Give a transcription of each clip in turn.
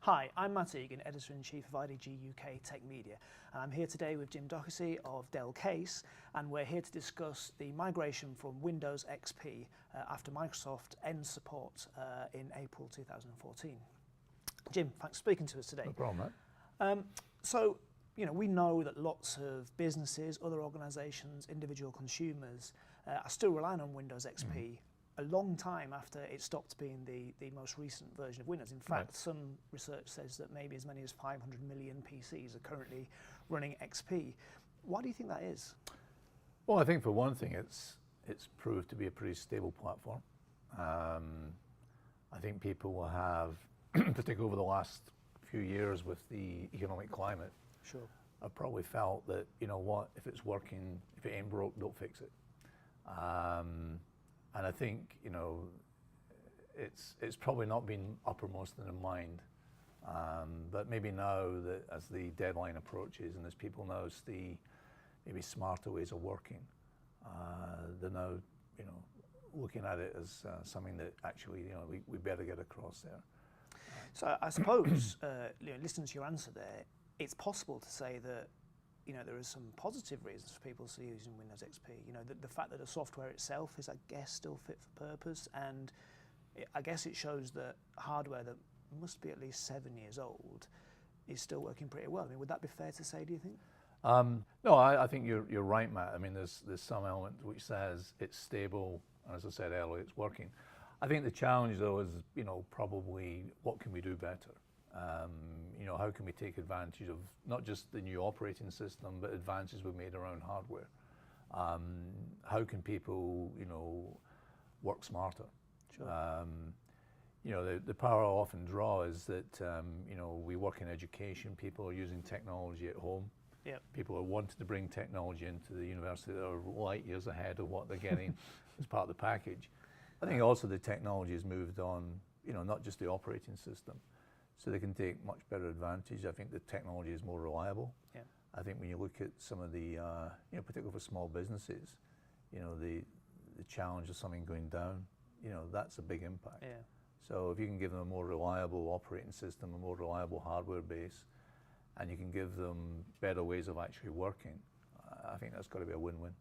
Hi, I'm Matt Egan, Editor-in-Chief of IDG UK Tech Media, and I'm here today with Jim Doherty of Dell Case, and we're here to discuss the migration from Windows XP after Microsoft ends support in April 2014. Jim, thanks for speaking to us today. No problem, mate. So, we know that lots of businesses, other organisations, individual consumers are still relying on Windows XP a long time after it stopped being the most recent version of Windows. In fact, some research says that maybe as many as 500 million PCs are currently running XP. Why do you think that is? Well, I think for one thing, it's proved to be a pretty stable platform. I think people will have, particularly over the last few years with the economic climate, I've probably felt that, if it's working, if it ain't broke, don't fix it. And I think, it's probably not been uppermost in their mind. But maybe now that as the deadline approaches and as people now see maybe smarter ways of working, they're now, looking at it as something that actually, we better get across there. So I suppose, listening to your answer there, it's possible to say that there are some positive reasons for people still using Windows XP. The fact that the software itself is, I guess, still fit for purpose, and I guess it shows that hardware that must be at least 7 years old is still working pretty well. I mean, would that be fair to say, do you think? No, I think you're right, Matt. I mean, there's some element which says it's stable, and as I said earlier, it's working. I think the challenge, though, is, probably what can we do better? How can we take advantage of not just the new operating system, but advances we've made around hardware? How can people, work smarter? Sure. The power I often draw is that, we work in education, people are using technology at home. Yep. People are wanting to bring technology into the university that are light years ahead of what they're getting as part of the package. I think also the technology has moved on, not just the operating system, so they can take much better advantage. I think the technology is more reliable. Yeah. I think when you look at some of the, particularly for small businesses, the challenge of something going down, that's a big impact. Yeah. So if you can give them a more reliable operating system, a more reliable hardware base, and you can give them better ways of actually working, I think that's got to be a win-win.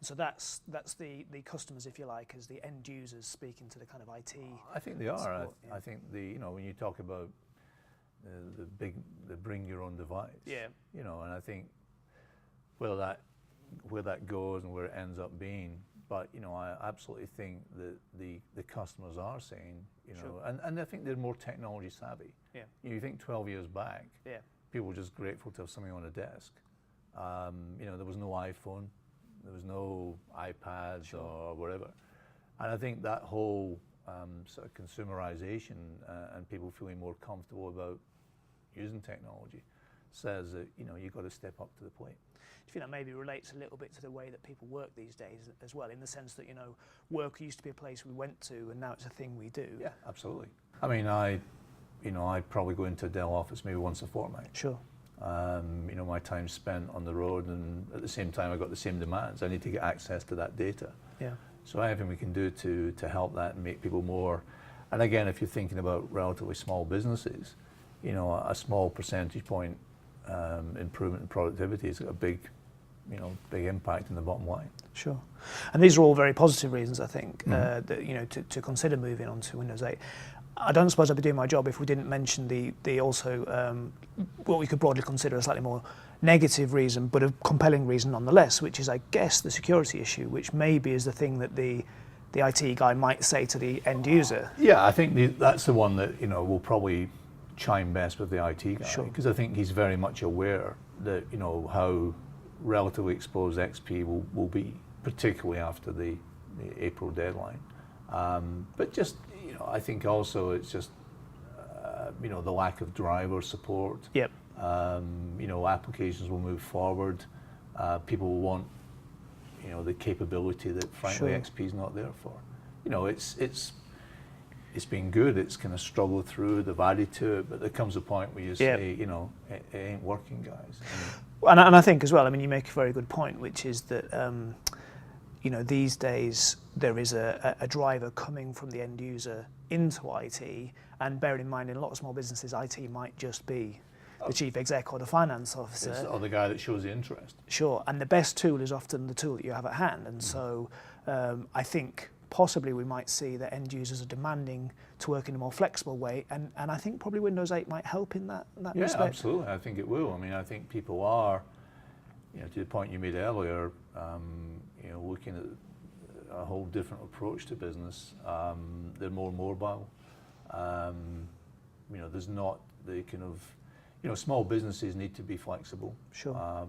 So that's the customers, if you like, as the end users speaking to the kind of IT. I think they are. Support, I think when you talk about the bring your own device. Yeah. And I think where that goes and where it ends up being, but I absolutely think that the customers are saying, Sure. and I think they're more technology savvy. Yeah. You think 12 years back, Yeah. people were just grateful to have something on a desk. There was no iPhone, there was no iPads. Sure. Or whatever. And I think that whole sort of consumerization and people feeling more comfortable about using technology says that you've got to step up to the plate. Do you think that maybe relates a little bit to the way that people work these days as well, in the sense that work used to be a place we went to, and now it's a thing we do? Yeah, absolutely. I mean, I'd probably go into a Dell office maybe once a fortnight. Sure. My time spent on the road, and at the same time I got the same demands. I need to get access to that data. Yeah. So anything we can do to help that and make people more, and again, if you're thinking about relatively small businesses, a small percentage point improvement in productivity has got a big impact in the bottom line. Sure. And these are all very positive reasons, I think, that, to consider moving on to Windows 8. I don't suppose I'd be doing my job if we didn't mention the also what we could broadly consider a slightly more negative reason, but a compelling reason nonetheless, which is, I guess, the security issue, which maybe is the thing that the IT guy might say to the end user. Yeah, I think that's the one that will probably chime best with the IT guy. Sure. Because I think he's very much aware that how relatively exposed XP will be, particularly after the April deadline. But just I think also it's just the lack of driver support. Yep. Applications will move forward. People will want the capability that frankly Sure. XP is not there for. It's been good. It's kind of struggled through the value to it, but there comes a point where you say, it ain't working, guys. And I think as well, I mean, you make a very good point, which is that you know, these days there is a driver coming from the end user into IT, and bearing in mind in a lot of small businesses, IT might just be the chief exec or the finance officer. Or the guy that shows the interest. Sure, and the best tool is often the tool that you have at hand, and so I think possibly we might see that end users are demanding to work in a more flexible way, and I think probably Windows 8 might help in that respect. Yeah, absolutely. I think it will. I mean, I think people are, you know, to the point you made earlier, you know, looking at a whole different approach to business. They're more mobile. You know, there's not the kind of, you know, small businesses need to be flexible. Sure.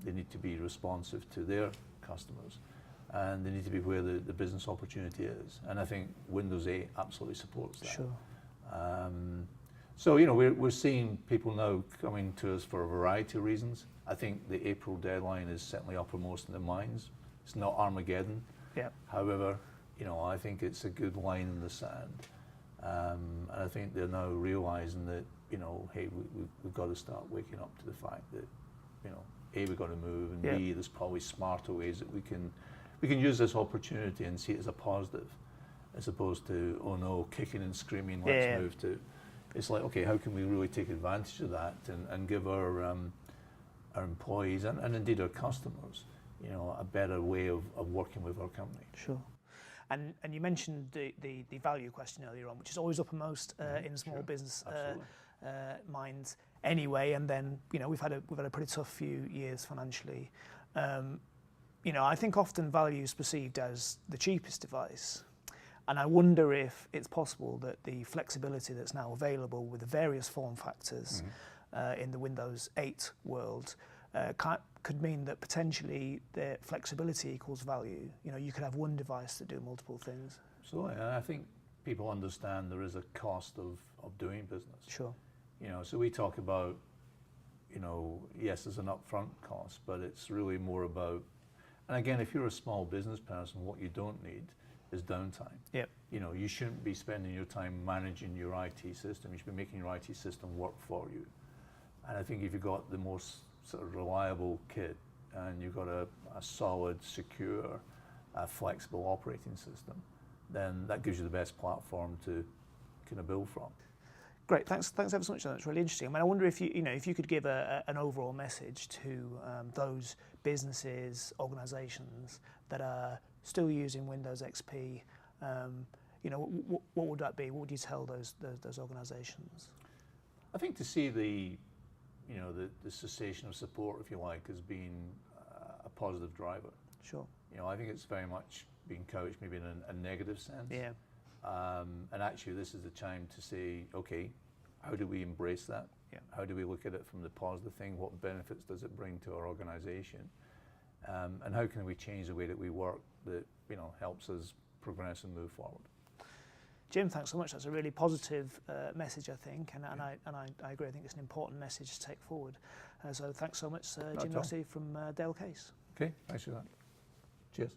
They need to be responsive to their customers, and they need to be where the business opportunity is. And I think Windows 8 absolutely supports that. Sure. So, you know, we're seeing people now coming to us for a variety of reasons. I think the April deadline is certainly uppermost in their minds. It's not Armageddon. Yeah. However, you know, I think it's a good line in the sand. And I think they're now realizing that, you know, hey, we've got to start waking up to the fact that, you know, A, we've got to move, and B, there's probably smarter ways that we can use this opportunity and see it as a positive, as opposed to, oh no, kicking and screaming, let's move to. It's like, okay, how can we really take advantage of that and give our employees and indeed our customers, you know, a better way of working with our company. Sure. And you mentioned the value question earlier on, which is always uppermost in small business minds anyway. And then, you know, we've had a pretty tough few years financially. You know, I think often value is perceived as the cheapest device. And I wonder if it's possible that the flexibility that's now available with the various form factors in the Windows 8 world could mean that potentially the flexibility equals value. You know, you could have one device that do multiple things. So I think people understand there is a cost of doing business. Sure. You know, so we talk about, you know, yes, there's an upfront cost, but it's really more about, and again, if you're a small business person, what you don't need is downtime. Yep. You know, you shouldn't be spending your time managing your IT system. You should be making your IT system work for you. And I think if you've got the most sort of reliable kit and you've got a solid, secure, flexible operating system, then that gives you the best platform to kind of build from. Great, thanks ever so much. That's really interesting. I mean, I wonder if you could give an overall message to those businesses, organisations that are still using Windows XP. You know, what would that be? What would you tell those organisations? I think to see the cessation of support, if you like, as being a positive driver. Sure. You know, I think it's very much being couched maybe in a negative sense. Yeah. And actually, this is the time to say, okay, how do we embrace that? Yeah. How do we look at it from the positive thing? What benefits does it bring to our organisation? And how can we change the way that we work that, you know, helps us progress and move forward? Jim, thanks so much. That's a really positive message, I think, and I agree. I think it's an important message to take forward. So thanks so much, Jim Rossi from Dell Case. Okay, thanks for that. Cheers.